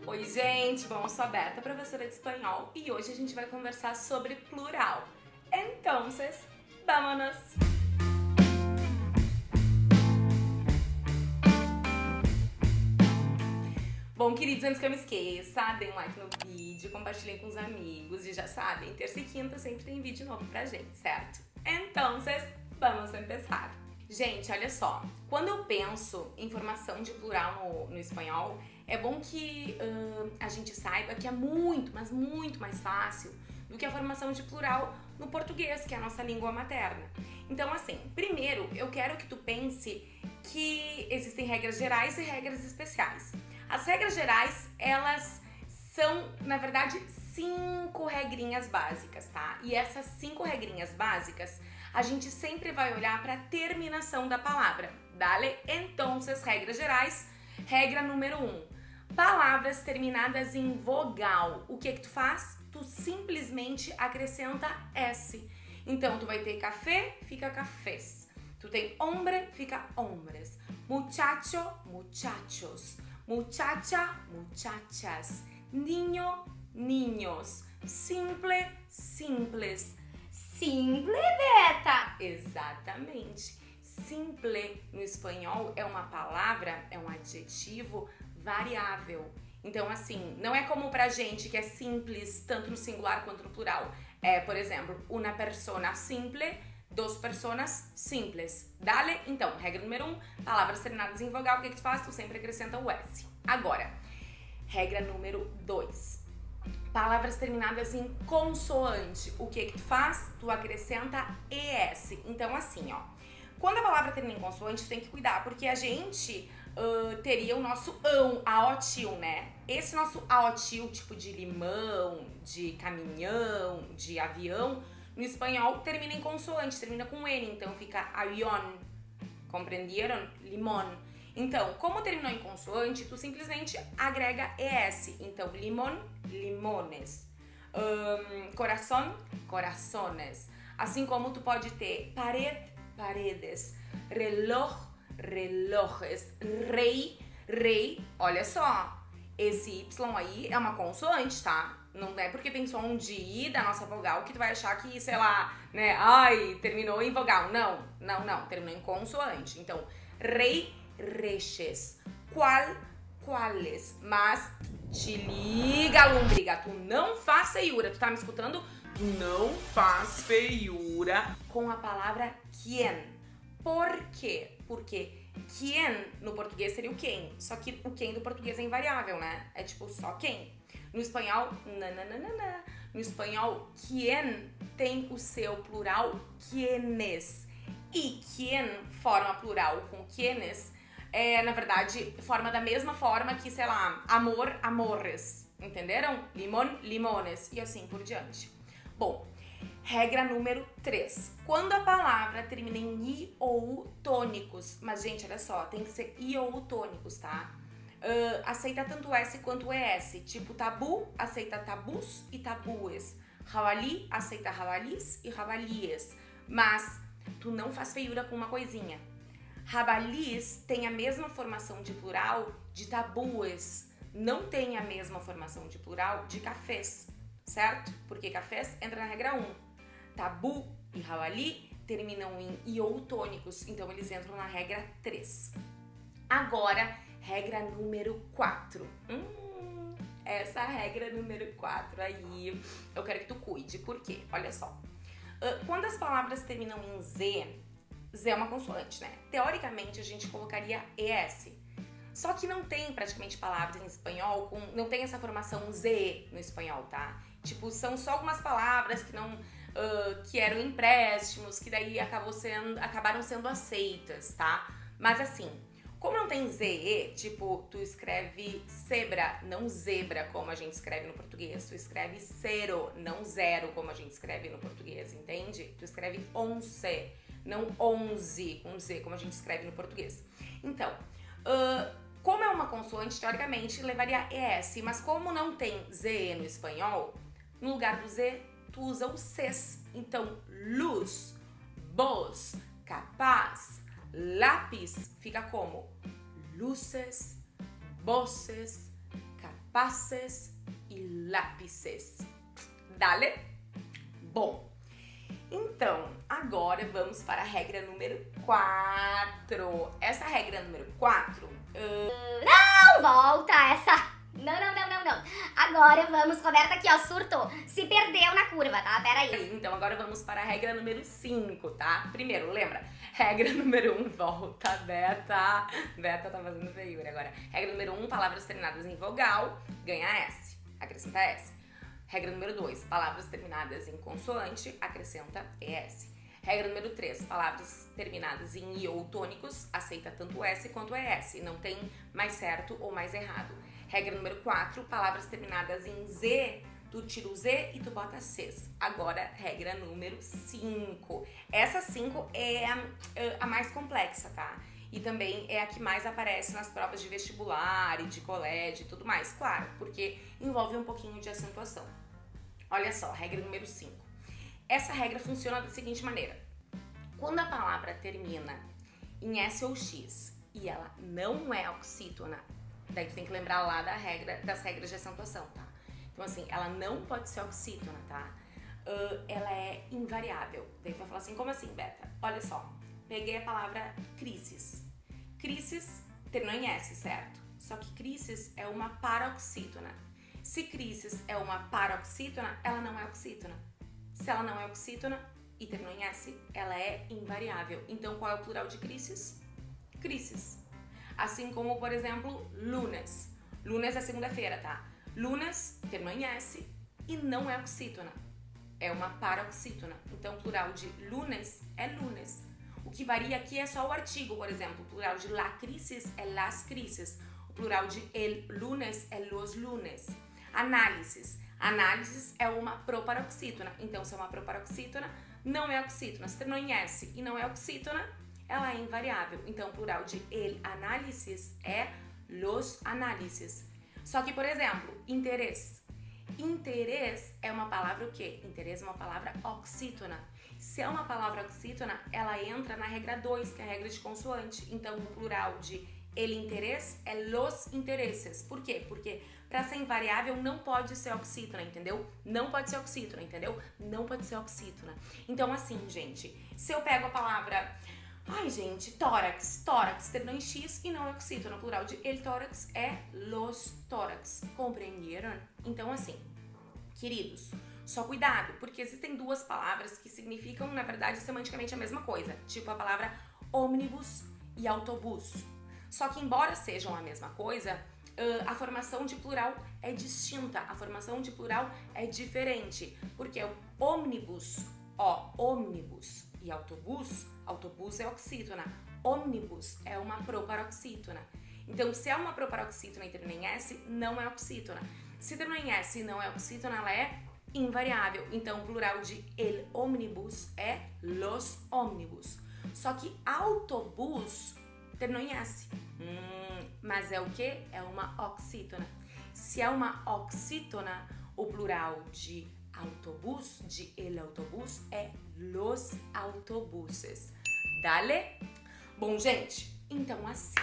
Oi, gente! Bom, eu sou a Beta, professora de espanhol, e hoje a gente vai conversar sobre plural. Entonces, vámonos! Bom, queridos, antes que eu me esqueça, deem um like no vídeo, compartilhem com os amigos e já sabem, terça e quinta sempre tem vídeo novo pra gente, certo? Entonces, vamos empezar! Gente, olha só, quando eu penso em formação de plural no espanhol, é bom que a gente saiba que é muito, mas muito mais fácil do que a formação de plural no português, que é a nossa língua materna. Então, assim, primeiro eu quero que tu pense que existem regras gerais e regras especiais. As regras gerais, elas são, na verdade, 5 regrinhas básicas, tá? E essas 5 regrinhas básicas, a gente sempre vai olhar para a terminação da palavra. Dale? Entonces, regras gerais. Regra número 1. Palavras terminadas em vogal. O que tu faz? Tu simplesmente acrescenta S. Então, tu vai ter café, fica cafés. Tu tem hombre, fica hombres. Muchacho, muchachos. Muchacha, muchachas. Niño, niños. Simple, simples. Simple, Beta! Exatamente. Simple no espanhol é uma palavra, é um adjetivo variável. Então, assim, não é como pra gente que é simples tanto no singular quanto no plural. É, por exemplo, una persona simple, dos personas simples. Dale? Então, regra número 1, palavras terminadas em vogal, o que tu faz? Tu sempre acrescenta o S. Agora, regra número 2. Palavras terminadas em consoante, o que tu faz? Tu acrescenta ES. Então, assim, ó, quando a palavra termina em consoante, tu tem que cuidar, porque a gente teria o nosso ão, aotil, né? Esse nosso aotil, tipo de limão, de caminhão, de avião, no espanhol termina em consoante, termina com N, então fica avión. Compreenderam? Limón. Então, como terminou em consoante, tu simplesmente agrega ES. Então, limón, limones. Coração, corazones. Assim como tu pode ter parede, paredes. Reloj, relojes. Rei, rei. Olha só, esse Y aí é uma consoante, tá? Não é porque tem som de I da nossa vogal que tu vai achar que, sei lá, né? Ai, terminou em vogal. Não, não, não. Terminou em consoante. Então, rei, reixes. Qual, quales. Mas te liga, lombriga. Tu não faz feiura. Tu tá me escutando? Tu não faz feiura com a palavra quien. Por quê? Porque quien no português seria o quem. Só que o quem do português é invariável, né? É tipo só quem. No espanhol, nananana. No espanhol, quien tem o seu plural quienes. E quien forma plural com quienes, na verdade, forma da mesma forma que, sei lá, amor, amores. Entenderam? Limón, limones. E assim por diante. Bom, regra número 3. Quando a palavra termina em I ou U tônicos, mas, gente, olha só, tem que ser I ou U tônicos, tá? Aceita tanto S quanto ES. Tipo, tabu, aceita tabus e tabues. Javali, aceita javalis e javalies. Mas tu não faz feiura com uma coisinha. Jabalis tem a mesma formação de plural de tabues. Não tem a mesma formação de plural de cafés, certo? Porque cafés entra na regra 1. Tabu e javali terminam em I ou tônicos, então eles entram na regra 3. Agora, regra número 4. Essa regra número 4 aí, eu quero que tu cuide. Por quê? Olha só. Quando as palavras terminam em Z, Z é uma consoante, né? Teoricamente, a gente colocaria ES. Só que não tem praticamente palavras em espanhol, não tem essa formação Z no espanhol, tá? Tipo, são só algumas palavras que não... que eram empréstimos, que daí acabaram sendo aceitas, tá? Mas assim, como não tem ZE, tipo, tu escreve zebra, não zebra, como a gente escreve no português. Tu escreve zero, não zero, como a gente escreve no português, entende? Tu escreve once, não onze, com Z, como a gente escreve no português. Então, como é uma consoante, teoricamente, levaria ES, mas como não tem ZE no espanhol, no lugar do Z, tu usa o CES. Então, luz, voz, capaz, lápis, fica como luces, voces, compases e lápices. Dale? Bom, então, agora vamos para a regra número 4. Essa regra número 4... Não, volta essa. Não. Agora vamos, Roberta aqui, ó, surtou. Se perdeu na curva, tá? Pera aí. Então, agora vamos para a regra número 5, tá? Primeiro, lembra? Regra número 1, volta, Beta. Beta tá fazendo feiura agora. Regra número 1, palavras terminadas em vogal, ganha S, acrescenta S. Regra número 2, palavras terminadas em consoante, acrescenta ES. Regra número 3, palavras terminadas em I ou tônicos, aceita tanto S quanto ES, não tem mais certo ou mais errado. Regra número 4, palavras terminadas em Z, tu tira o Z e tu bota Cs. Agora, regra número 5. Essa 5 é a mais complexa, tá? E também é a que mais aparece nas provas de vestibular e de colégio e tudo mais. Claro, porque envolve um pouquinho de acentuação. Olha só, regra número 5. Essa regra funciona da seguinte maneira. Quando a palavra termina em S ou X e ela não é oxítona, daí tu tem que lembrar lá das regras de acentuação, tá? Então assim, ela não pode ser oxítona, tá? Ela é invariável. Daí tu vai falar assim, como assim, Beta? Olha só, peguei a palavra crises. Crises terminou em S, certo? Só que crises é uma paroxítona. Se crises é uma paroxítona, ela não é oxítona. Se ela não é oxítona e terminou em S, ela é invariável. Então, qual é o plural de crises? Crises. Assim como, por exemplo, lunes. Lunes é segunda-feira, tá? Lunes terminou em S e não é oxítona. É uma paroxítona. Então, o plural de lunes é lunes. O que varia aqui é só o artigo, por exemplo. O plural de la crisis é las crises. O plural de el lunes é los lunes. Análises. Análises é uma proparoxítona. Então, se é uma proparoxítona, não é oxítona. Se terminou em S e não é oxítona, ela é invariável. Então, o plural de el análisis é los análises. Só que, por exemplo, interesse. Interesse é uma palavra o quê? Interesse é uma palavra oxítona. Se é uma palavra oxítona, ela entra na regra 2, que é a regra de consoante. Então, o plural de el interés é los intereses. Por quê? Porque para ser invariável não pode ser oxítona, entendeu? Não pode ser oxítona, entendeu? Não pode ser oxítona. Então, assim, gente, se eu pego a palavra... Ai, gente, tórax. Tórax terminou em X e não é oxítona. O plural de el tórax é los tórax. Compreenderam? Então, assim, queridos, só cuidado, porque existem duas palavras que significam, na verdade, semanticamente a mesma coisa. Tipo a palavra ônibus e autobus. Só que, embora sejam a mesma coisa, a formação de plural é distinta. A formação de plural é diferente. Porque o ônibus, ônibus e autobus, autobus é oxítona. Ônibus é uma proparoxítona. Então, se é uma proparoxítona e termina em S, não é oxítona. Se termina em S e não é oxítona, ela é invariável. Então, o plural de el ônibus é los ônibus. Só que autobus terminou em S. Mas é o quê? É uma oxítona. Se é uma oxítona, o plural de autobus, de el autobus, é los autobuses. Dale? Bom, gente, então assim.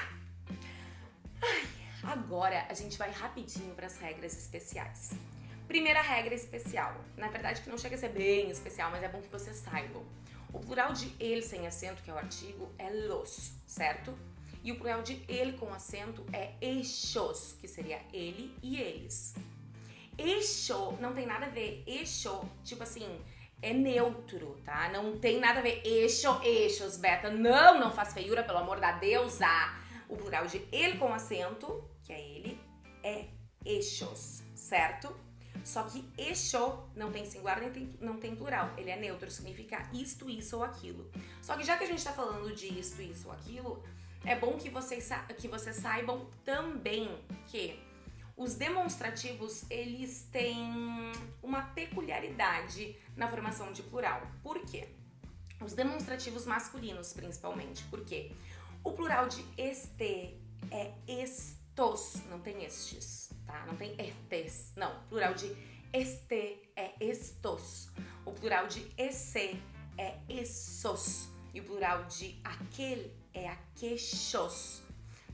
Agora a gente vai rapidinho para as regras especiais. Primeira regra especial. Na verdade, que não chega a ser bem especial, mas é bom que vocês saibam. O plural de el sem acento, que é o artigo, é los, certo? E o plural de ele com acento é eixos, que seria ele e eles. Eixo não tem nada a ver. Eixo, tipo assim, é neutro, tá? Não tem nada a ver. Eixos, Beta. Não faz feiura, pelo amor da deusa. O plural de ele com acento, que é ele, é eixos, certo? Só que eixo não tem singular, não tem plural. Ele é neutro, significa isto, isso ou aquilo. Só que já que a gente tá falando de isto, isso ou aquilo, é bom que vocês saibam também que os demonstrativos, eles têm uma peculiaridade na formação de plural. Por quê? Os demonstrativos masculinos, principalmente. Por quê? O plural de este é estos, não tem estes, tá? Não tem estes, não. O plural de este é estos. O plural de esse é essos. E o plural de aquele é aquechos.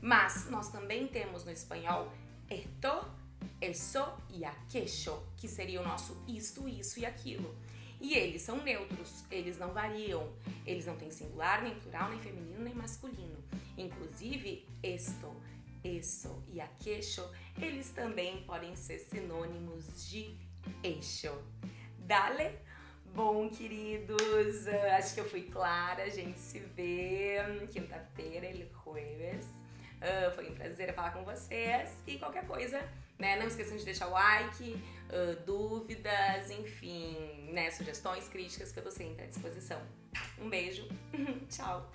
Mas nós também temos no espanhol esto eso e aquello, que seria o nosso isto, isso e aquilo. E eles são neutros, eles não variam, eles não têm singular, nem plural, nem feminino, nem masculino. Inclusive, esto, eso e aquello, eles também podem ser sinônimos de eixo. Dale? Bom, queridos, acho que eu fui clara, a gente se vê quinta-feira, el jueves. Foi um prazer falar com vocês e qualquer coisa, né, não esqueçam de deixar o like, dúvidas, enfim, né, sugestões, críticas, que eu tô sempre à disposição. Um beijo, tchau!